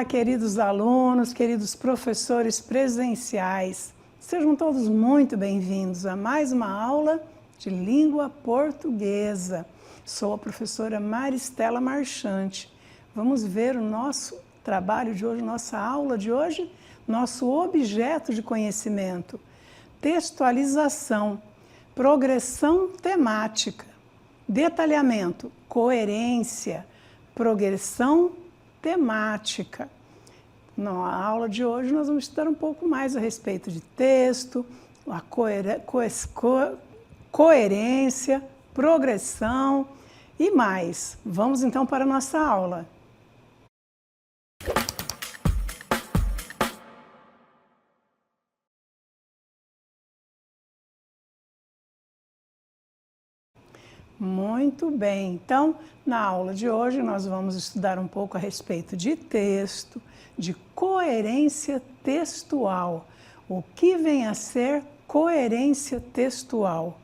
queridos alunos, queridos professores presenciais. Sejam todos muito bem-vindos a mais uma aula de língua portuguesa. Sou a professora Maristela Marchante. Vamos ver o nosso trabalho de hoje, nossa aula de hoje, nosso objeto de conhecimento. Textualização, progressão temática, detalhamento, coerência, progressão temática. Na aula de hoje nós vamos estudar um pouco mais a respeito de texto, a coerência, progressão e mais. Vamos então para a nossa aula. Muito bem, então na aula de hoje nós vamos estudar um pouco a respeito de texto, de coerência textual. O que vem a ser coerência textual?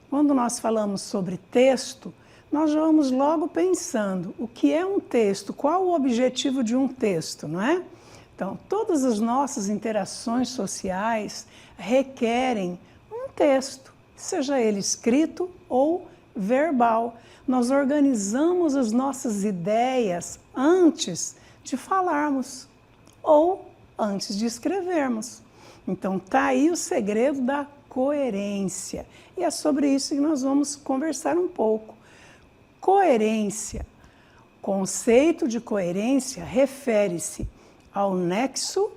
Quando nós falamos sobre texto, nós vamos logo pensando o que é um texto, qual o objetivo de um texto, não é? Então, todas as nossas interações sociais requerem um texto, seja ele escrito ou verbal. Nós organizamos as nossas ideias antes de falarmos ou antes de escrevermos. Então, tá aí o segredo da coerência. E é sobre isso que nós vamos conversar um pouco. Coerência. Conceito de coerência refere-se ao nexo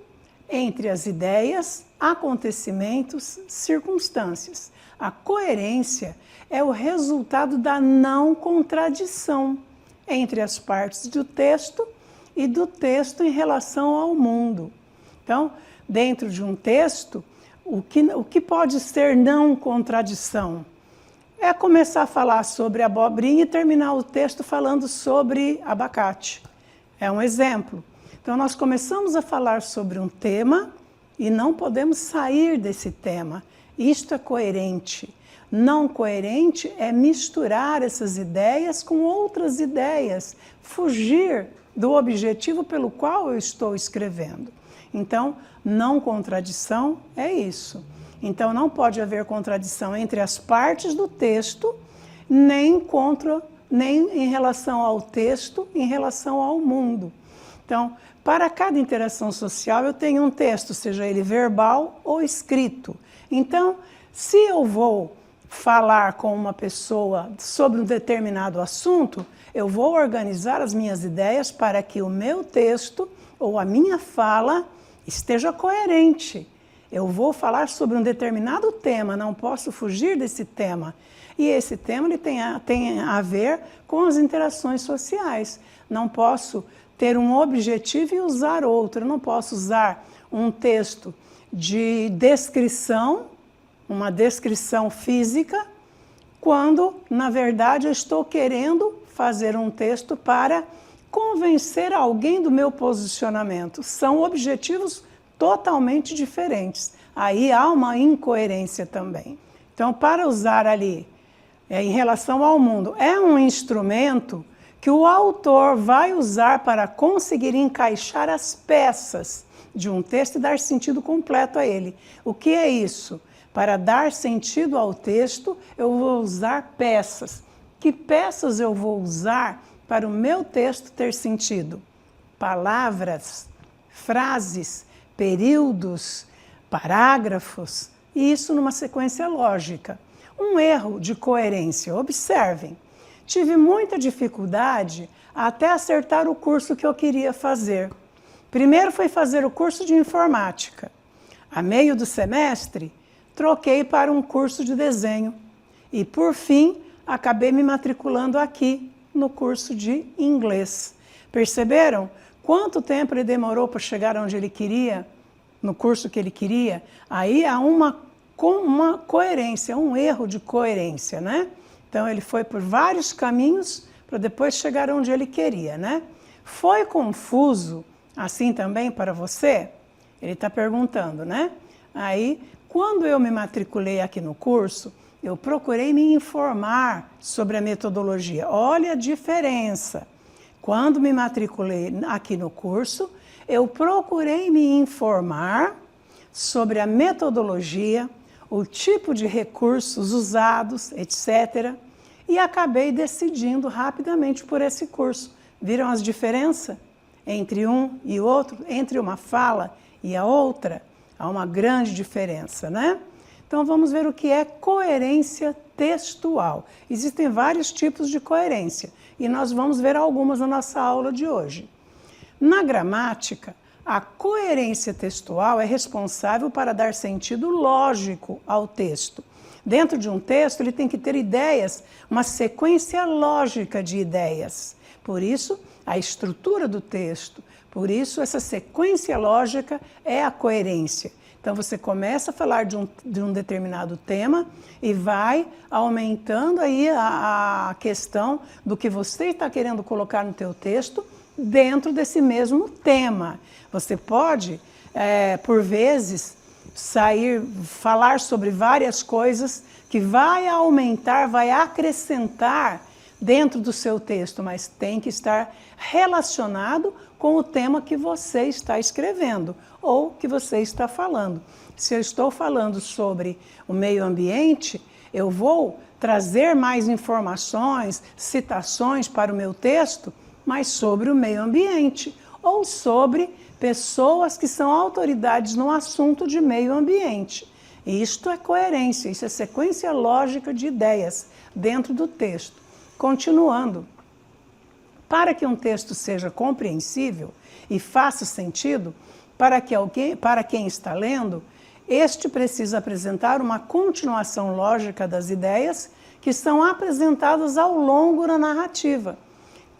entre as ideias, acontecimentos, circunstâncias. A coerência é o resultado da não contradição entre as partes do texto e do texto em relação ao mundo. Então, dentro de um texto, o que pode ser não contradição? É começar a falar sobre abobrinha e terminar o texto falando sobre abacate. É um exemplo. Então, nós começamos a falar sobre um tema e não podemos sair desse tema. Isto é coerente. Não coerente é misturar essas ideias com outras ideias, fugir do objetivo pelo qual eu estou escrevendo. Então, não contradição é isso. Então, não pode haver contradição entre as partes do texto, nem em relação ao texto, em relação ao mundo. Então, para cada interação social, eu tenho um texto, seja ele verbal ou escrito. Então, se eu vou falar com uma pessoa sobre um determinado assunto, eu vou organizar as minhas ideias para que o meu texto ou a minha fala esteja coerente. Eu vou falar sobre um determinado tema, não posso fugir desse tema. E esse tema ele tem a ver com as interações sociais. Não posso ter um objetivo e usar outro. Eu não posso usar um texto de descrição, uma descrição física, quando, na verdade, eu estou querendo fazer um texto para convencer alguém do meu posicionamento. São objetivos totalmente diferentes. Aí há uma incoerência também. Então, para usar ali, em relação ao mundo, é um instrumento que o autor vai usar para conseguir encaixar as peças de um texto e dar sentido completo a ele. O que é isso? Para dar sentido ao texto, eu vou usar peças. Que peças eu vou usar para o meu texto ter sentido? Palavras, frases, períodos, parágrafos, e isso numa sequência lógica. Um erro de coerência, observem. Tive muita dificuldade até acertar o curso que eu queria fazer. Primeiro foi fazer o curso de informática. A meio do semestre, troquei para um curso de desenho. E, por fim, acabei me matriculando aqui no curso de inglês. Perceberam quanto tempo ele demorou para chegar onde ele queria, no curso que ele queria? Aí há uma coerência, um erro de coerência, né? Então, ele foi por vários caminhos para depois chegar onde ele queria, né? Foi confuso assim também para você? Ele está perguntando, né? Aí, quando eu me matriculei aqui no curso, eu procurei me informar sobre a metodologia. Olha a diferença. Quando me matriculei aqui no curso, eu procurei me informar sobre a metodologia, o tipo de recursos usados, etc. E acabei decidindo rapidamente por esse curso. Viram as diferenças entre um e outro? Entre uma fala e a outra? Há uma grande diferença, né? Então vamos ver o que é coerência textual. Existem vários tipos de coerência e nós vamos ver algumas na nossa aula de hoje. Na gramática, a coerência textual é responsável para dar sentido lógico ao texto. Dentro de um texto, ele tem que ter ideias, uma sequência lógica de ideias. Por isso, a estrutura do texto. Por isso, essa sequência lógica é a coerência. Então, você começa a falar de um determinado tema e vai aumentando aí a questão do que você está querendo colocar no teu texto dentro desse mesmo tema. Você pode, por vezes, falar sobre várias coisas que vai aumentar, vai acrescentar dentro do seu texto, mas tem que estar relacionado com o tema que você está escrevendo ou que você está falando. Se eu estou falando sobre o meio ambiente, eu vou trazer mais informações, citações para o meu texto, mas sobre o meio ambiente ou sobre pessoas que são autoridades no assunto de meio ambiente. Isto é coerência, isso é sequência lógica de ideias dentro do texto. Continuando, para que um texto seja compreensível e faça sentido para quem está lendo, este precisa apresentar uma continuação lógica das ideias que são apresentadas ao longo da narrativa.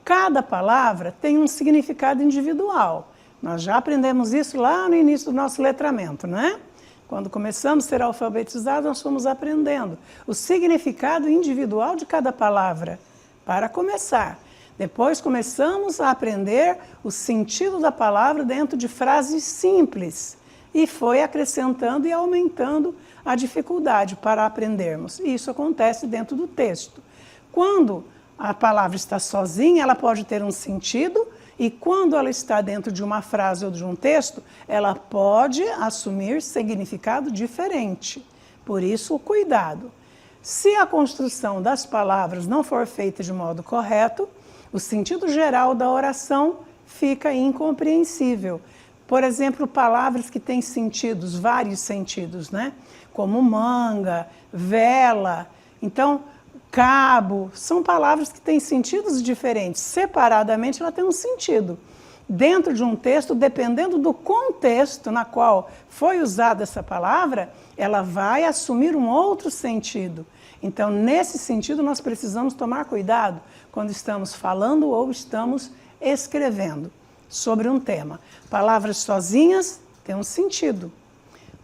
Cada palavra tem um significado individual. Nós já aprendemos isso lá no início do nosso letramento, né? Quando começamos a ser alfabetizados, nós fomos aprendendo o significado individual de cada palavra, para começar. Depois começamos a aprender o sentido da palavra dentro de frases simples e foi acrescentando e aumentando a dificuldade para aprendermos. E isso acontece dentro do texto. Quando a palavra está sozinha, ela pode ter um sentido, e quando ela está dentro de uma frase ou de um texto, ela pode assumir significado diferente. Por isso, o cuidado. Se a construção das palavras não for feita de modo correto, o sentido geral da oração fica incompreensível. Por exemplo, palavras que têm sentidos, vários sentidos, né? Como manga, vela. Então, cabo, são palavras que têm sentidos diferentes. Separadamente, ela tem um sentido. Dentro de um texto, dependendo do contexto na qual foi usada essa palavra, ela vai assumir um outro sentido. Então, nesse sentido, nós precisamos tomar cuidado quando estamos falando ou estamos escrevendo sobre um tema. Palavras sozinhas têm um sentido.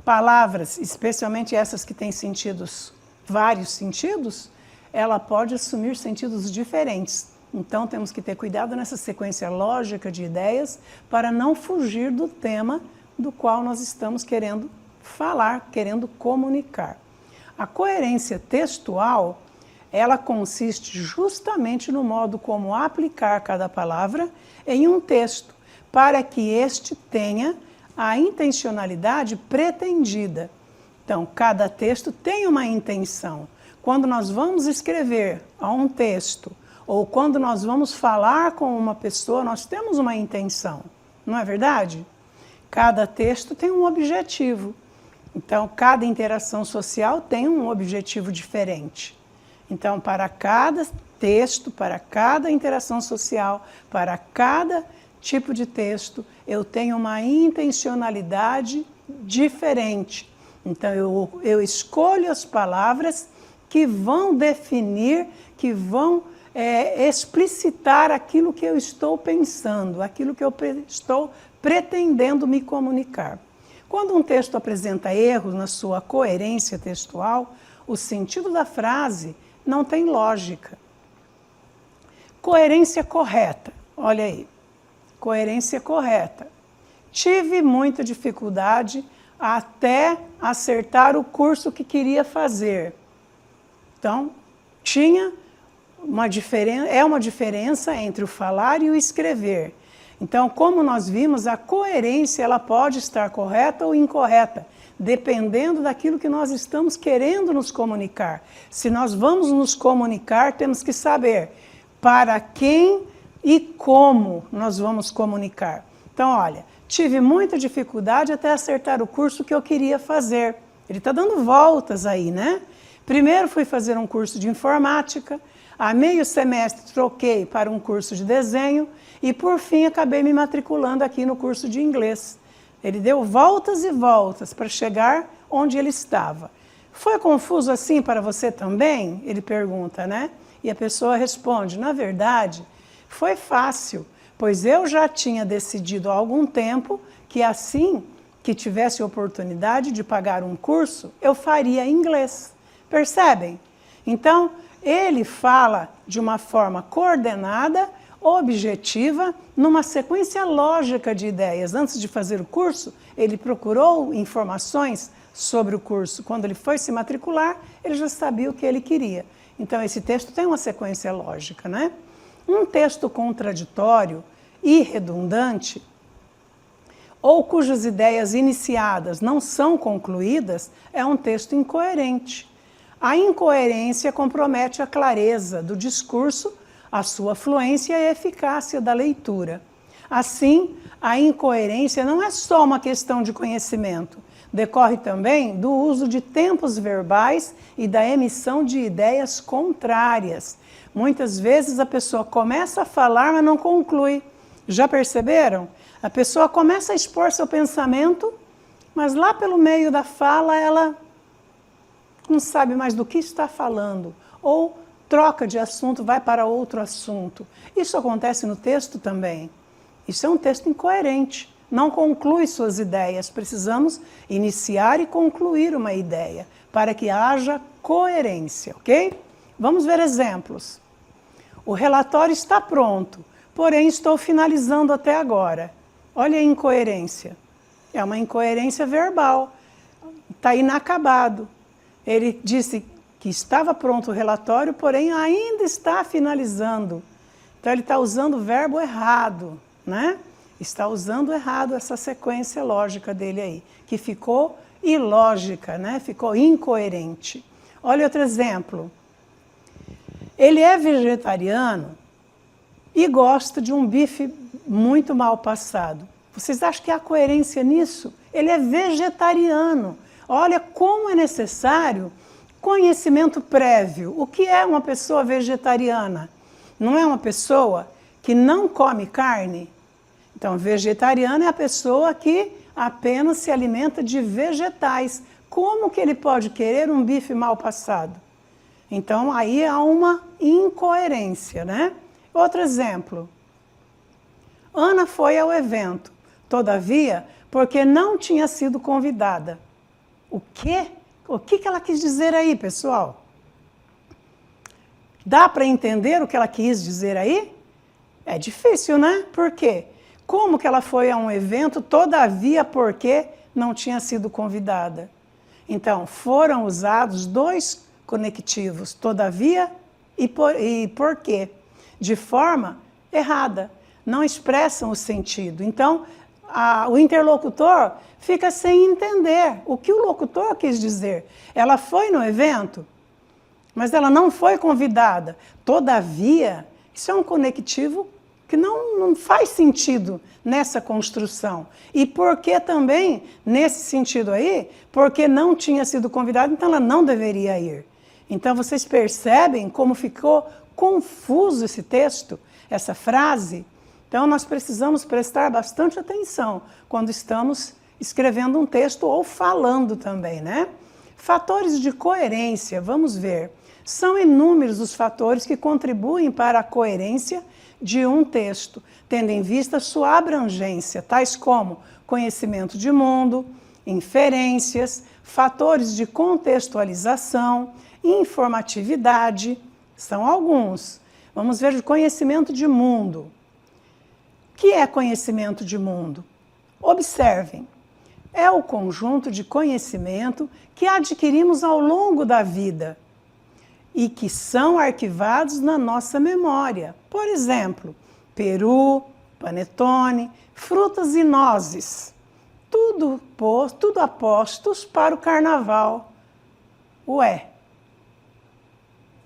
Palavras, especialmente essas que têm sentidos, vários sentidos, ela pode assumir sentidos diferentes. Então, temos que ter cuidado nessa sequência lógica de ideias para não fugir do tema do qual nós estamos querendo falar, querendo comunicar. A coerência textual, ela consiste justamente no modo como aplicar cada palavra em um texto, para que este tenha a intencionalidade pretendida. Então, cada texto tem uma intenção. Quando nós vamos escrever um texto, ou quando nós vamos falar com uma pessoa, nós temos uma intenção, não é verdade? Cada texto tem um objetivo. Então, cada interação social tem um objetivo diferente. Então, para cada texto, para cada interação social, para cada tipo de texto, eu tenho uma intencionalidade diferente. Então, eu escolho as palavras que vão definir, que vão explicitar aquilo que eu estou pensando, aquilo que eu estou pretendendo me comunicar. Quando um texto apresenta erros na sua coerência textual, o sentido da frase não tem lógica. Coerência correta, olha aí, coerência correta. Tive muita dificuldade até acertar o curso que queria fazer. Então, tinha uma diferença entre o falar e o escrever. Então, como nós vimos, a coerência ela pode estar correta ou incorreta, dependendo daquilo que nós estamos querendo nos comunicar. Se nós vamos nos comunicar, temos que saber para quem e como nós vamos comunicar. Então, olha, tive muita dificuldade até acertar o curso que eu queria fazer. Ele está dando voltas aí, né? Primeiro fui fazer um curso de informática, a meio semestre troquei para um curso de desenho e, por fim, acabei me matriculando aqui no curso de inglês. Ele deu voltas e voltas para chegar onde ele estava. Foi confuso assim para você também? Ele pergunta, né? E a pessoa responde, na verdade, foi fácil, pois eu já tinha decidido há algum tempo que assim que tivesse oportunidade de pagar um curso, eu faria inglês. Percebem? Então, ele fala de uma forma coordenada, objetiva, numa sequência lógica de ideias. Antes de fazer o curso, ele procurou informações sobre o curso. Quando ele foi se matricular, ele já sabia o que ele queria. Então, esse texto tem uma sequência lógica, né? Um texto contraditório e redundante, ou cujas ideias iniciadas não são concluídas, é um texto incoerente. A incoerência compromete a clareza do discurso, a sua fluência e a eficácia da leitura. Assim, a incoerência não é só uma questão de conhecimento, decorre também do uso de tempos verbais e da emissão de ideias contrárias. Muitas vezes a pessoa começa a falar, mas não conclui. Já perceberam? A pessoa começa a expor seu pensamento, mas lá pelo meio da fala ela não sabe mais do que está falando, ou troca de assunto, vai para outro assunto. Isso acontece no texto também. Isso é um texto incoerente, não conclui suas ideias. Precisamos iniciar e concluir uma ideia para que haja coerência, ok? Vamos ver exemplos. O relatório está pronto, porém estou finalizando até agora. Olha a incoerência. É uma incoerência verbal. Está inacabado. Ele disse que estava pronto o relatório, porém ainda está finalizando. Então ele está usando o verbo errado, né? Está usando errado essa sequência lógica dele aí, que ficou ilógica, né? Ficou incoerente. Olha outro exemplo. Ele é vegetariano e gosta de um bife muito mal passado. Vocês acham que há coerência nisso? Ele é vegetariano. Olha como é necessário conhecimento prévio. O que é uma pessoa vegetariana? Não é uma pessoa que não come carne? Então, vegetariano é a pessoa que apenas se alimenta de vegetais. Como que ele pode querer um bife mal passado? Então, aí há uma incoerência, né? Outro exemplo. Ana foi ao evento, todavia, porque não tinha sido convidada. O quê? O que ela quis dizer aí, pessoal? Dá para entender o que ela quis dizer aí? É difícil, né? Por quê? Como que ela foi a um evento, todavia, porque não tinha sido convidada? Então, foram usados dois conectivos, todavia e porquê, de forma errada, não expressam o sentido. Então, o interlocutor fica sem entender o que o locutor quis dizer. Ela foi no evento, mas ela não foi convidada. Todavia, isso é um conectivo que não faz sentido nessa construção. E porque também, nesse sentido aí, porque não tinha sido convidada, então ela não deveria ir. Então vocês percebem como ficou confuso esse texto, essa frase? Então nós precisamos prestar bastante atenção quando estamos escrevendo um texto ou falando também, né? Fatores de coerência, vamos ver. São inúmeros os fatores que contribuem para a coerência de um texto, tendo em vista sua abrangência, tais como conhecimento de mundo, inferências, fatores de contextualização, informatividade, são alguns. Vamos ver o conhecimento de mundo. O que é conhecimento de mundo? Observem, é o conjunto de conhecimento que adquirimos ao longo da vida e que são arquivados na nossa memória. Por exemplo, Peru, panetone, frutas e nozes. Tudo apostos para o carnaval. Ué,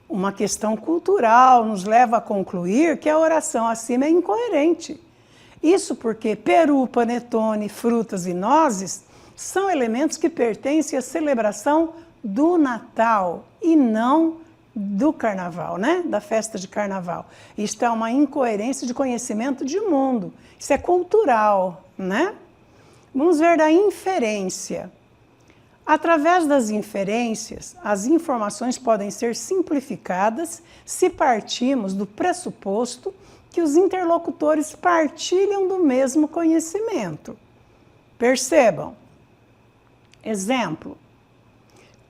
uma questão cultural nos leva a concluir que a oração acima é incoerente. Isso porque peru, panetone, frutas e nozes são elementos que pertencem à celebração do Natal e não do Carnaval, né? Da festa de Carnaval. Isto é uma incoerência de conhecimento de mundo. Isso é cultural, né? Vamos ver da inferência. Através das inferências, as informações podem ser simplificadas se partimos do pressuposto que os interlocutores partilham do mesmo conhecimento. Percebam. Exemplo.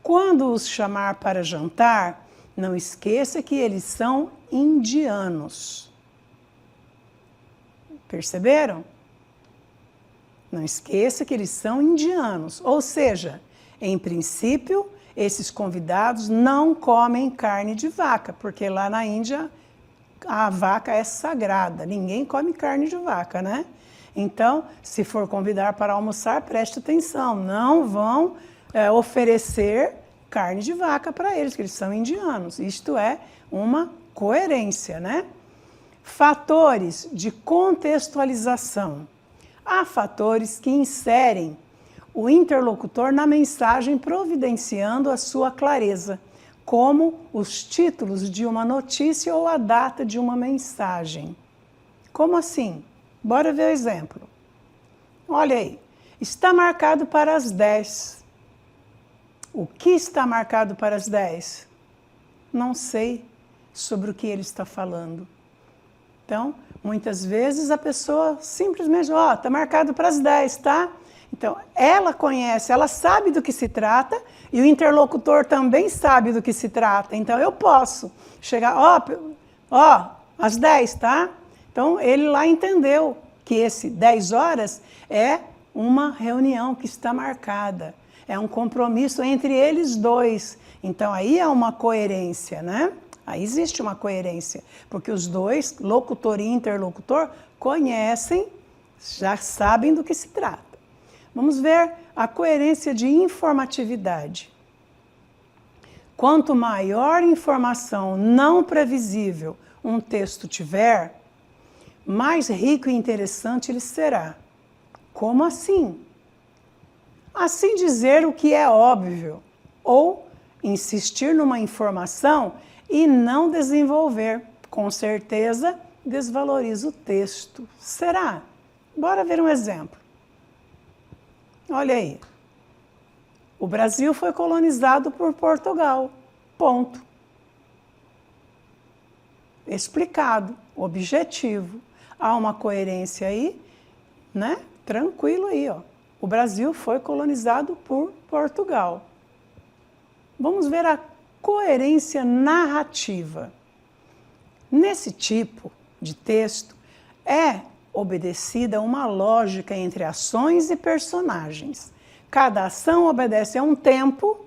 Quando os chamar para jantar, não esqueça que eles são indianos. Perceberam? Não esqueça que eles são indianos. Ou seja, em princípio, esses convidados não comem carne de vaca, porque lá na Índia a vaca é sagrada, ninguém come carne de vaca, né? Então, se for convidar para almoçar, preste atenção, não vão oferecer carne de vaca para eles, que eles são indianos. Isto é uma coerência, né? Fatores de contextualização. Há fatores que inserem o interlocutor na mensagem, providenciando a sua clareza, como os títulos de uma notícia ou a data de uma mensagem. Como assim? Bora ver o exemplo. Olha aí, está marcado para as 10. O que está marcado para as 10? Não sei sobre o que ele está falando. Então, muitas vezes a pessoa simplesmente, está marcado para as 10, tá? Então, ela conhece, ela sabe do que se trata e o interlocutor também sabe do que se trata. Então, eu posso chegar, às 10, tá? Então, ele lá entendeu que esse 10 horas é uma reunião que está marcada. É um compromisso entre eles dois. Então, aí é uma coerência, né? Aí existe uma coerência, porque os dois, locutor e interlocutor, conhecem, já sabem do que se trata. Vamos ver a coerência de informatividade. Quanto maior informação não previsível um texto tiver, mais rico e interessante ele será. Como assim? Assim dizer o que é óbvio, ou insistir numa informação e não desenvolver. Com certeza, desvaloriza o texto. Será? Bora ver um exemplo. Olha aí. O Brasil foi colonizado por Portugal. Ponto. Explicado, objetivo. Há uma coerência aí, né? Tranquilo aí, ó. O Brasil foi colonizado por Portugal. Vamos ver a coerência narrativa. Nesse tipo de texto, é obedecida uma lógica entre ações e personagens. Cada ação obedece a um tempo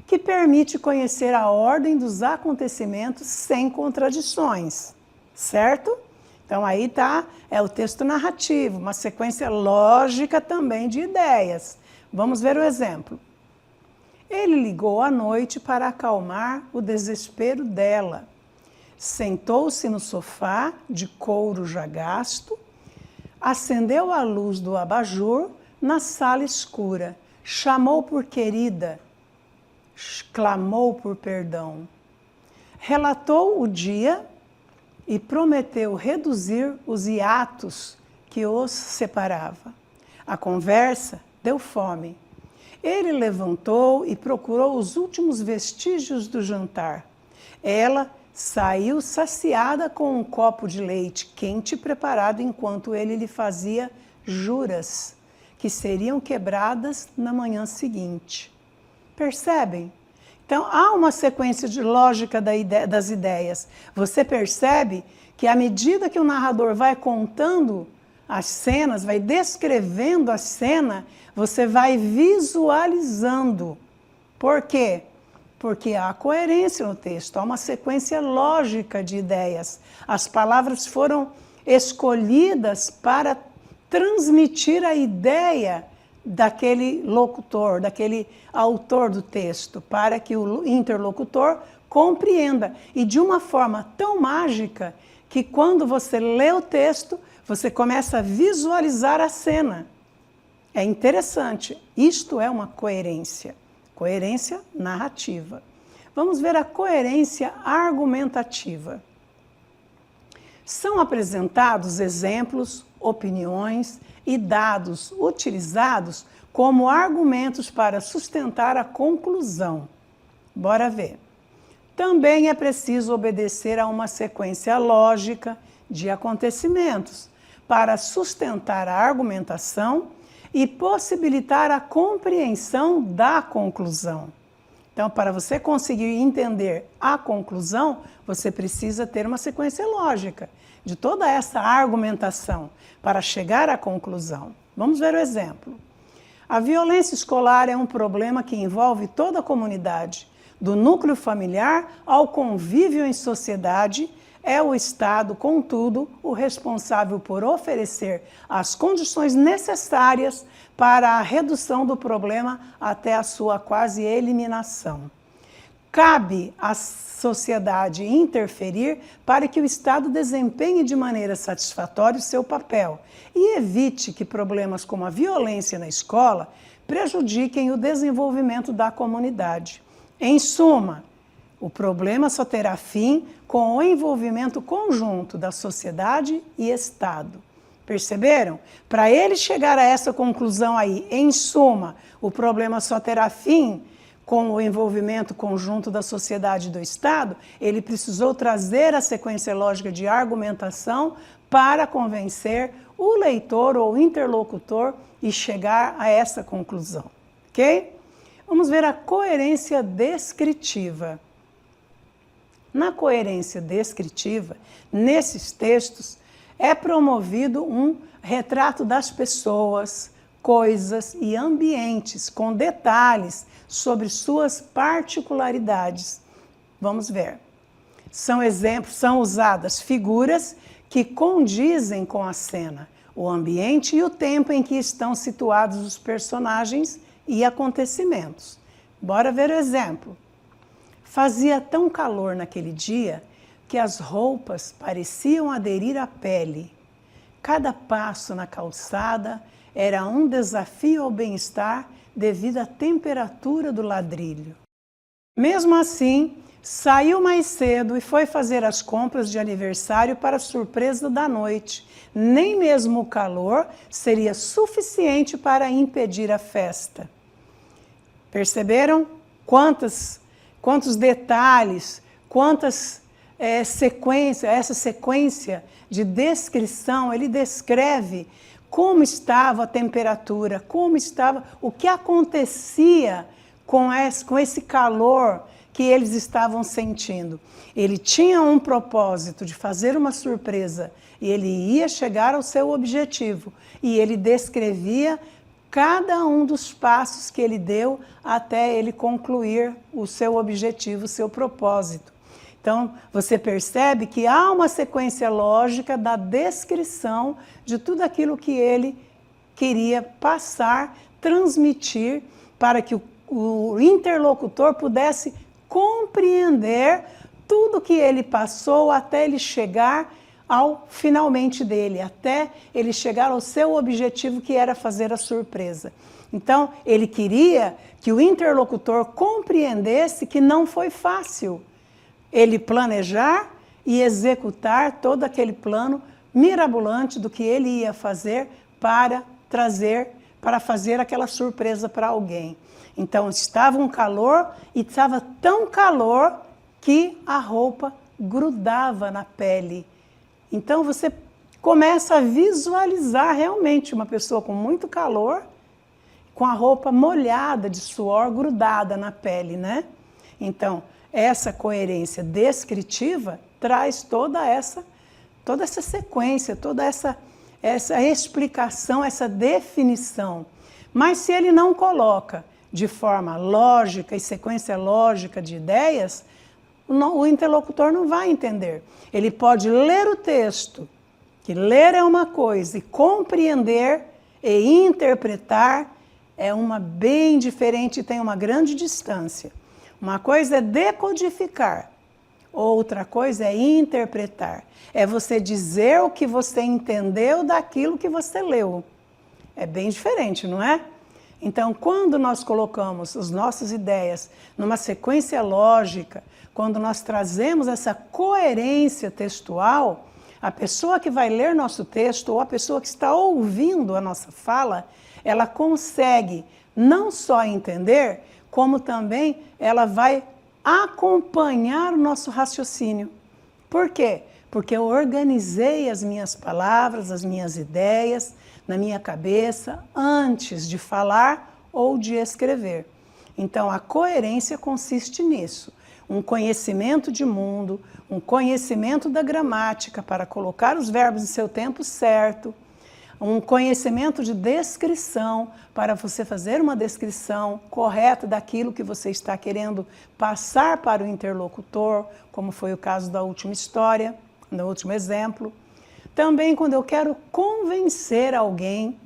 que permite conhecer a ordem dos acontecimentos sem contradições, certo? Então aí é o texto narrativo, uma sequência lógica também de ideias. Vamos ver o exemplo. Ele ligou à noite para acalmar o desespero dela. Sentou-se no sofá de couro já gasto, acendeu a luz do abajur na sala escura, chamou por querida, clamou por perdão. Relatou o dia e prometeu reduzir os hiatos que os separava. A conversa deu fome. Ele levantou e procurou os últimos vestígios do jantar. Ela saiu saciada com um copo de leite quente preparado enquanto ele lhe fazia juras que seriam quebradas na manhã seguinte. Percebem? Então, há uma sequência de lógica das ideias. Você percebe que à medida que o narrador vai contando as cenas, vai descrevendo a cena, você vai visualizando. Por quê? Porque há coerência no texto, há uma sequência lógica de ideias. As palavras foram escolhidas para transmitir a ideia daquele locutor, daquele autor do texto, para que o interlocutor compreenda. E de uma forma tão mágica que quando você lê o texto, você começa a visualizar a cena. É interessante. Isto é uma coerência. Coerência narrativa. Vamos ver a coerência argumentativa. São apresentados exemplos, opiniões e dados utilizados como argumentos para sustentar a conclusão. Bora ver. Também é preciso obedecer a uma sequência lógica de acontecimentos para sustentar a argumentação e possibilitar a compreensão da conclusão. Então, para você conseguir entender a conclusão, você precisa ter uma sequência lógica de toda essa argumentação para chegar à conclusão. Vamos ver o exemplo. A violência escolar é um problema que envolve toda a comunidade, do núcleo familiar ao convívio em sociedade. É o Estado, contudo, o responsável por oferecer as condições necessárias para a redução do problema até a sua quase eliminação. Cabe à sociedade interferir para que o Estado desempenhe de maneira satisfatória o seu papel e evite que problemas como a violência na escola prejudiquem o desenvolvimento da comunidade. Em suma, o problema só terá fim com o envolvimento conjunto da sociedade e Estado. Perceberam? Para ele chegar a essa conclusão aí, em suma, o problema só terá fim com o envolvimento conjunto da sociedade e do Estado, ele precisou trazer a sequência lógica de argumentação para convencer o leitor ou interlocutor e chegar a essa conclusão. Ok? Vamos ver a coerência descritiva. Na coerência descritiva, nesses textos, é promovido um retrato das pessoas, coisas e ambientes com detalhes sobre suas particularidades. Vamos ver. São usadas figuras que condizem com a cena, o ambiente e o tempo em que estão situados os personagens e acontecimentos. Bora ver o exemplo. Fazia tão calor naquele dia que as roupas pareciam aderir à pele. Cada passo na calçada era um desafio ao bem-estar devido à temperatura do ladrilho. Mesmo assim, saiu mais cedo e foi fazer as compras de aniversário para a surpresa da noite. Nem mesmo o calor seria suficiente para impedir a festa. Perceberam quantos detalhes, quantas sequências, essa sequência de descrição, ele descreve como estava a temperatura, como estava, o que acontecia com esse calor que eles estavam sentindo. Ele tinha um propósito de fazer uma surpresa e ele ia chegar ao seu objetivo. E ele descrevia cada um dos passos que ele deu até ele concluir o seu objetivo, o seu propósito. Então, você percebe que há uma sequência lógica da descrição de tudo aquilo que ele queria passar, transmitir, para que o interlocutor pudesse compreender tudo que ele passou até ele chegar ao finalmente dele, até ele chegar ao seu objetivo, que era fazer a surpresa. Então, ele queria que o interlocutor compreendesse que não foi fácil ele planejar e executar todo aquele plano mirabolante do que ele ia fazer para fazer aquela surpresa para alguém. Então, estava um calor e estava tão calor que a roupa grudava na pele. Então, você começa a visualizar realmente uma pessoa com muito calor, com a roupa molhada de suor, grudada na pele, né? Então, essa coerência descritiva traz toda essa sequência, toda essa explicação, essa definição. Mas se ele não coloca de forma lógica e sequência lógica de ideias, o interlocutor não vai entender. Ele pode ler o texto Que ler é uma coisa e compreender e interpretar é uma bem diferente e tem uma grande distância. Uma coisa é decodificar, outra coisa é interpretar. É você dizer o que você entendeu daquilo que você leu. É bem diferente, não é? Então, quando nós colocamos as nossas ideias numa sequência lógica, quando nós trazemos essa coerência textual, a pessoa que vai ler nosso texto ou a pessoa que está ouvindo a nossa fala, ela consegue não só entender, como também ela vai acompanhar o nosso raciocínio. Por quê? Porque eu organizei as minhas palavras, as minhas ideias na minha cabeça antes de falar ou de escrever. Então, a coerência consiste nisso. Um conhecimento de mundo, um conhecimento da gramática para colocar os verbos em seu tempo certo, um conhecimento de descrição para você fazer uma descrição correta daquilo que você está querendo passar para o interlocutor, como foi o caso da última história, no último exemplo. Também quando eu quero convencer alguém,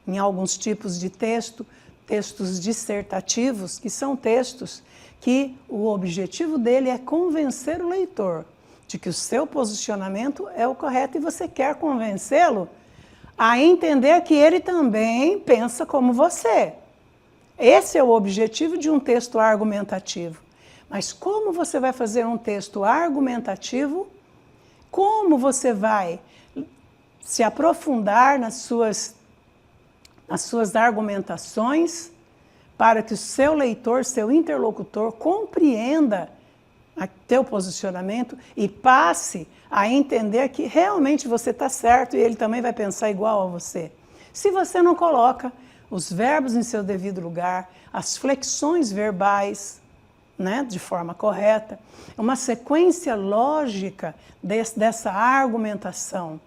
em alguns tipos de texto, textos dissertativos, que são textos que o objetivo dele é convencer o leitor de que o seu posicionamento é o correto e você quer convencê-lo a entender que ele também pensa como você. Esse é o objetivo de um texto argumentativo. Mas como você vai fazer um texto argumentativo? Como você vai se aprofundar nas suas argumentações para que o seu leitor, seu interlocutor, compreenda o teu posicionamento e passe a entender que realmente você está certo e ele também vai pensar igual a você. Se você não coloca os verbos em seu devido lugar, as flexões verbais, né, de forma correta, uma sequência lógica dessa argumentação.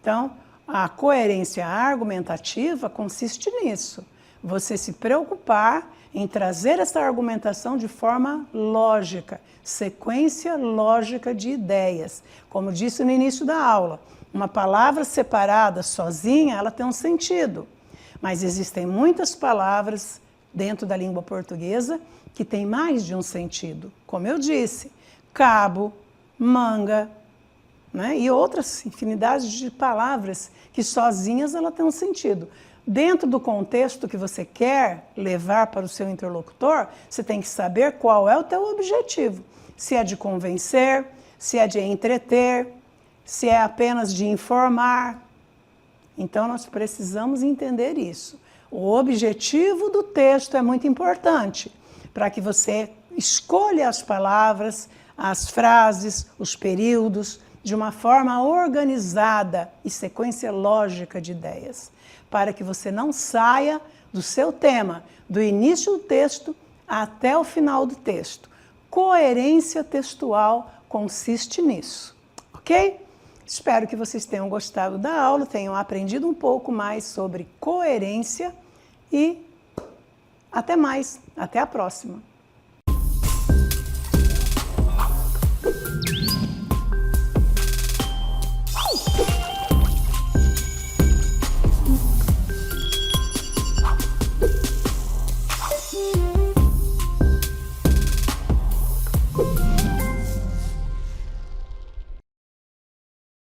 Então, a coerência argumentativa consiste nisso. Você se preocupar em trazer essa argumentação de forma lógica, sequência lógica de ideias. Como disse no início da aula, uma palavra separada, sozinha, ela tem um sentido. Mas existem muitas palavras dentro da língua portuguesa que têm mais de um sentido. Como eu disse, cabo, manga, né? E outras infinidades de palavras que sozinhas ela tem um sentido. Dentro do contexto que você quer levar para o seu interlocutor, você tem que saber qual é o teu objetivo. Se é de convencer, se é de entreter, se é apenas de informar. Então, nós precisamos entender isso. O objetivo do texto é muito importante para que você escolha as palavras, as frases, os períodos, de uma forma organizada e sequência lógica de ideias, para que você não saia do seu tema, do início do texto até o final do texto. Coerência textual consiste nisso, ok? Espero que vocês tenham gostado da aula, tenham aprendido um pouco mais sobre coerência e até mais, até a próxima.